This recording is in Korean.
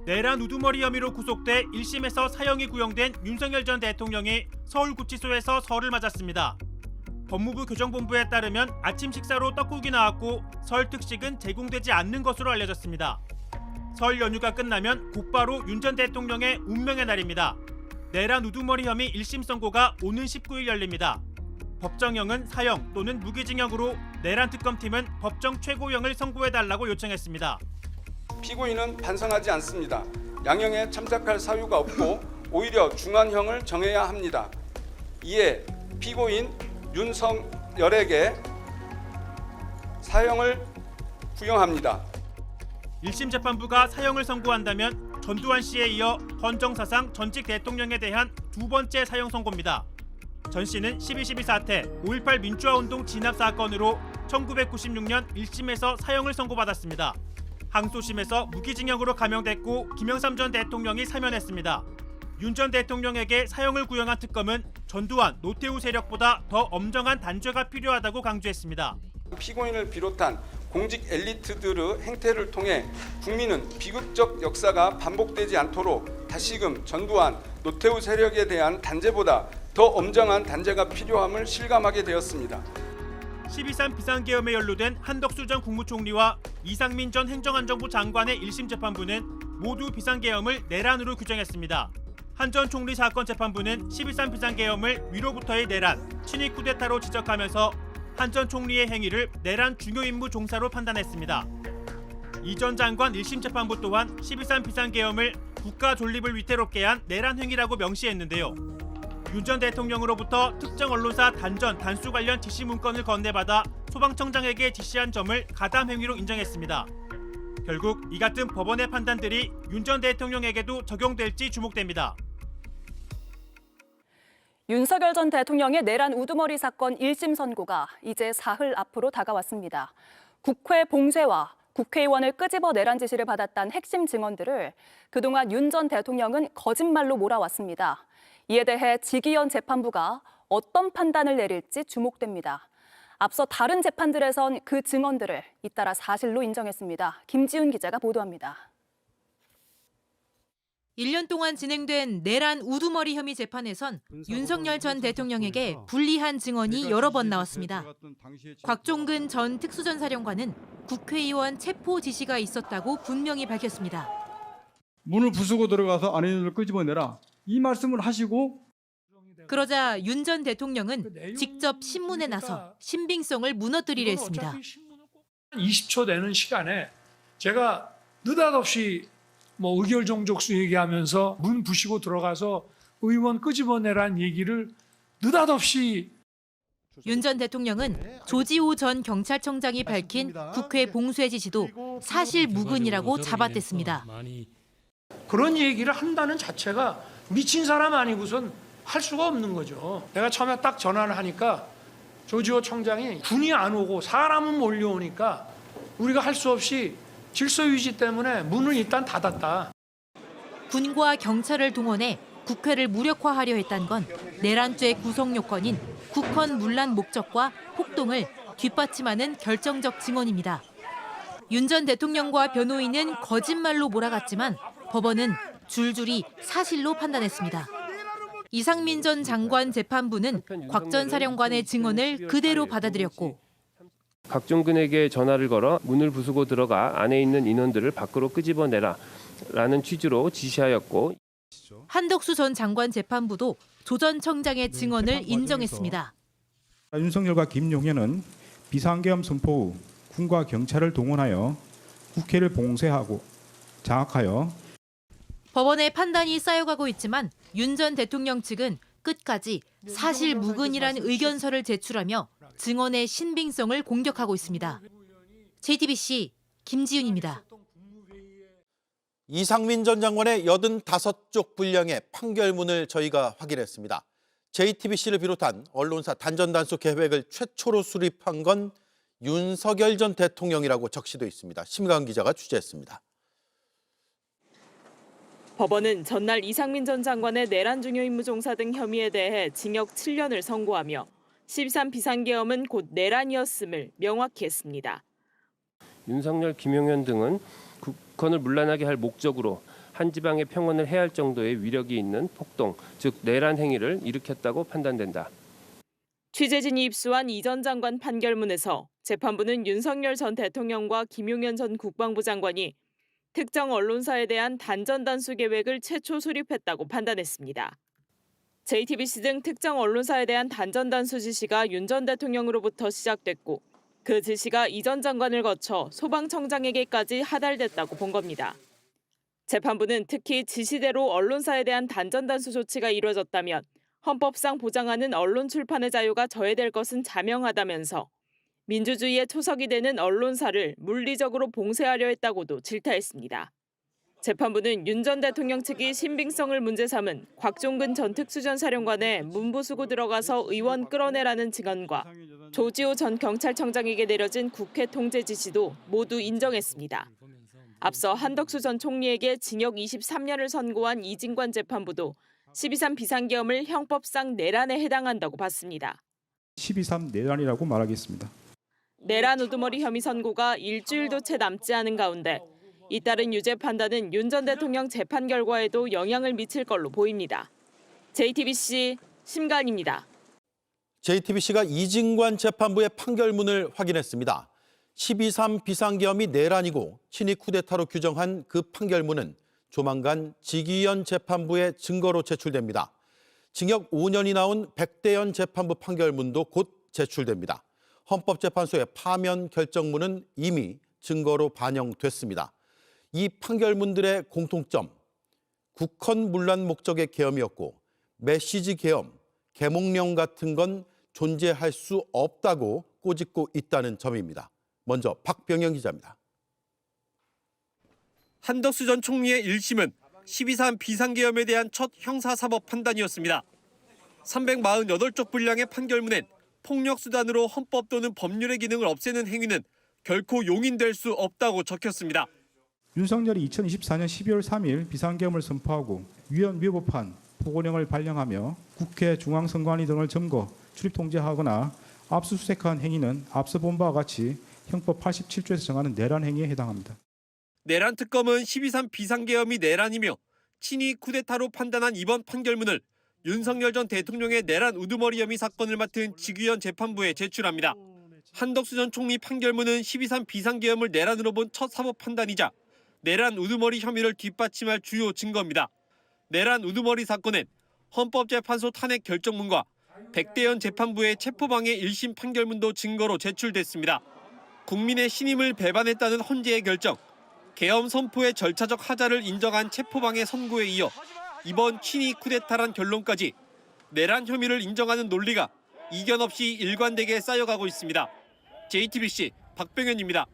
내란 우두머리 혐의로 구속돼 1심에서 사형이 구형된 윤석열 전 대통령이 서울구치소에서 설을 맞았습니다. 법무부 교정본부에 따르면 아침 식사로 떡국이 나왔고 설 특식은 제공되지 않는 것으로 알려졌습니다. 설 연휴가 끝나면 곧바로 윤 전 대통령의 운명의 날입니다. 내란 우두머리 혐의 1심 선고가 오는 19일 열립니다. 법정형은 사형 또는 무기징역으로 내란 특검팀은 법정 최고형을 선고해달라고 요청했습니다. 피고인은 반성하지 않습니다. 양형에 참작할 사유가 없고 오히려 중한형을 정해야 합니다. 이에 피고인 윤석열에게 사형을 구형합니다. 1심 재판부가 사형을 선고한다면 전두환 씨에 이어 헌정사상 전직 대통령에 대한 두 번째 사형 선고입니다. 전 씨는 12.12 사태, 5.18 민주화운동 진압 사건으로 1996년 1심에서 사형을 선고받았습니다. 항소심에서 무기징역으로 감형됐고 김영삼 전 대통령이 사면했습니다. 윤 전 대통령에게 사형을 구형한 특검은 전두환, 노태우 세력보다 더 엄정한 단죄가 필요하다고 강조했습니다. 피고인을 비롯한 공직 엘리트들의 행태를 통해 국민은 비극적 역사가 반복되지 않도록 다시금 전두환, 노태우 세력에 대한 단죄보다 더 엄정한 단죄가 필요함을 실감하게 되었습니다. 12.3 비상계엄에 연루된 한덕수 전 국무총리와 이상민 전 행정안전부 장관의 1심 재판부는 모두 비상계엄을 내란으로 규정했습니다. 한 전 총리 사건 재판부는 12.3 비상계엄을 위로부터의 내란, 친위 쿠데타로 지적하면서 한 전 총리의 행위를 내란 중요임무 종사로 판단했습니다. 이 전 장관 1심 재판부 또한 12.3 비상계엄을 국가 존립을 위태롭게 한 내란 행위라고 명시했는데요. 윤 전 대통령으로부터 특정 언론사 단전, 단수 관련 지시 문건을 건네받아 소방청장에게 지시한 점을 가담 행위로 인정했습니다. 결국 이 같은 법원의 판단들이 윤 전 대통령에게도 적용될지 주목됩니다. 윤석열 전 대통령의 내란 우두머리 사건 1심 선고가 이제 사흘 앞으로 다가왔습니다. 국회 봉쇄와 국회의원을 끄집어 내란 지시를 받았다는 핵심 증언들을 그동안 윤 전 대통령은 거짓말로 몰아왔습니다. 이에 대해 지기현 재판부가 어떤 판단을 내릴지 주목됩니다. 앞서 다른 재판들에선 그 증언들을 잇따라 사실로 인정했습니다. 김지훈 기자가 보도합니다. 1년 동안 진행된 내란 우두머리 혐의 재판에선 윤석열 전 대통령에게 불리한 증언이 여러 번 나왔습니다. 곽종근 전 특수전사령관은 국회의원 체포 지시가 있었다고 분명히 밝혔습니다. 문을 부수고 들어가서 안에 있는 걸 끄집어내라. 이 말씀을 하시고 그러자 윤 전 대통령은 직접 신문에 나서 신빙성을 무너뜨리려 했습니다. 20초 되는 시간에 제가 느닷없이 의결정족수 얘기하면서 문 부시고 들어가서 의원 끄집어내라는 얘기를 느닷없이 윤 전 대통령은 조지호 전 경찰청장이 밝힌 국회 봉쇄 지시도 사실 무근이라고 잡아댔습니다. 그런 얘기를 한다는 자체가 미친 사람 아니고선 할 수가 없는 거죠. 내가 처음에 딱 전화를 하니까 조지호 청장이 군이 안 오고 사람은 몰려오니까 우리가 할 수 없이 질서 유지 때문에 문을 일단 닫았다. 군과 경찰을 동원해 국회를 무력화하려 했다는 건 내란죄 구성 요건인 국헌 문란 목적과 폭동을 뒷받침하는 결정적 증언입니다. 윤 전 대통령과 변호인은 거짓말로 몰아갔지만 법원은 줄줄이 사실로 판단했습니다. 이상민 전 장관 재판부는 곽 전 사령관의 증언을 그대로 받아들였고 곽종근에게 전화를 걸어 문을 부수고 들어가 안에 있는 인원들을 밖으로 끄집어내라라는 취지로 지시하였고 한덕수 전 장관 재판부도 조 전 청장의 증언을 인정했습니다. 윤석열과 김용현은 비상계엄 선포 후 군과 경찰을 동원하여 국회를 봉쇄하고 장악하여 법원의 판단이 쌓여가고 있지만 윤 전 대통령 측은 끝까지 사실 무근이란 의견서를 제출하며 증언의 신빙성을 공격하고 있습니다. JTBC 김지윤입니다. 이상민 전 장관의 85쪽 분량의 판결문을 저희가 확인했습니다. JTBC를 비롯한 언론사 단전단수 계획을 최초로 수립한 건 윤석열 전 대통령이라고 적시돼 있습니다. 심가은 기자가 취재했습니다. 법원은 전날 이상민 전 장관의 내란 중요임무 종사 등 혐의에 대해 징역 7년을 선고하며 13 비상계엄은 곧 내란이었음을 명확히 했습니다. 윤석열, 김용현 등은 국헌을 문란하게 할 목적으로 한 지방의 평온을 해할 정도의 위력이 있는 폭동, 즉 내란 행위를 일으켰다고 판단된다. 취재진이 입수한 이 전 장관 판결문에서 재판부는 윤석열 전 대통령과 김용현 전 국방부 장관이 특정 언론사에 대한 단전 단수 계획을 최초 수립했다고 판단했습니다. JTBC 등 특정 언론사에 대한 단전 단수 지시가 윤 전 대통령으로부터 시작됐고 그 지시가 이 전 장관을 거쳐 소방청장에게까지 하달됐다고 본 겁니다. 재판부는 특히 지시대로 언론사에 대한 단전 단수 조치가 이루어졌다면 헌법상 보장하는 언론 출판의 자유가 저해될 것은 자명하다면서 민주주의의 초석이 되는 언론사를 물리적으로 봉쇄하려 했다고도 질타했습니다. 재판부는 윤 전 대통령 측이 신빙성을 문제 삼은 곽종근 전 특수전사령관의 문부수고 들어가서 의원 끌어내라는 증언과 조지호 전 경찰청장에게 내려진 국회 통제 지시도 모두 인정했습니다. 앞서 한덕수 전 총리에게 징역 23년을 선고한 이진관 재판부도 12.3 비상계엄을 형법상 내란에 해당한다고 봤습니다. 12.3 내란이라고 말하겠습니다. 내란 우두머리 혐의 선고가 일주일도 채 남지 않은 가운데 잇따른 유죄 판단은 윤 전 대통령 재판 결과에도 영향을 미칠 걸로 보입니다. JTBC 심간입니다. JTBC가 이진관 재판부의 판결문을 확인했습니다. 12.3 비상계엄이 내란이고 친위 쿠데타로 규정한 그 판결문은 조만간 직위원 재판부의 증거로 제출됩니다. 징역 5년이 나온 백대현 재판부 판결문도 곧 제출됩니다. 헌법재판소의 파면 결정문은 이미 증거로 반영됐습니다. 이 판결문들의 공통점, 국헌 문란 목적의 계엄이었고 메시지 계엄, 계몽령 같은 건 존재할 수 없다고 꼬집고 있다는 점입니다. 먼저 박병영 기자입니다. 한덕수 전 총리의 1심은 12.3 비상계엄에 대한 첫 형사사법 판단이었습니다. 348쪽 분량의 판결문엔 폭력수단으로 헌법 또는 법률의 기능을 없애는 행위는 결코 용인될 수 없다고 적혔습니다. 윤석열이 2024년 12월 3일 비상계엄을 선포하고 위헌 위법한 포고령을 발령하며 국회 중앙선관위 등을 점거, 출입 통제하거나 압수수색한 행위는 앞서 본 바와 같이 형법 87조에서 정하는 내란 행위에 해당합니다. 내란 특검은 12.3 비상계엄이 내란이며 친위 쿠데타로 판단한 이번 판결문을 윤석열 전 대통령의 내란 우두머리 혐의 사건을 맡은 직위원 재판부에 제출합니다. 한덕수 전 총리 판결문은 12.3 비상계엄을 내란으로 본 첫 사법 판단이자 내란 우두머리 혐의를 뒷받침할 주요 증거입니다. 내란 우두머리 사건엔 헌법재판소 탄핵 결정문과 백대현 재판부의 체포방해 1심 판결문도 증거로 제출됐습니다. 국민의 신임을 배반했다는 헌재의 결정, 계엄 선포의 절차적 하자를 인정한 체포방해 선고에 이어 이번 친위 쿠데타란 결론까지 내란 혐의를 인정하는 논리가 이견 없이 일관되게 쌓여가고 있습니다. JTBC 박병현입니다.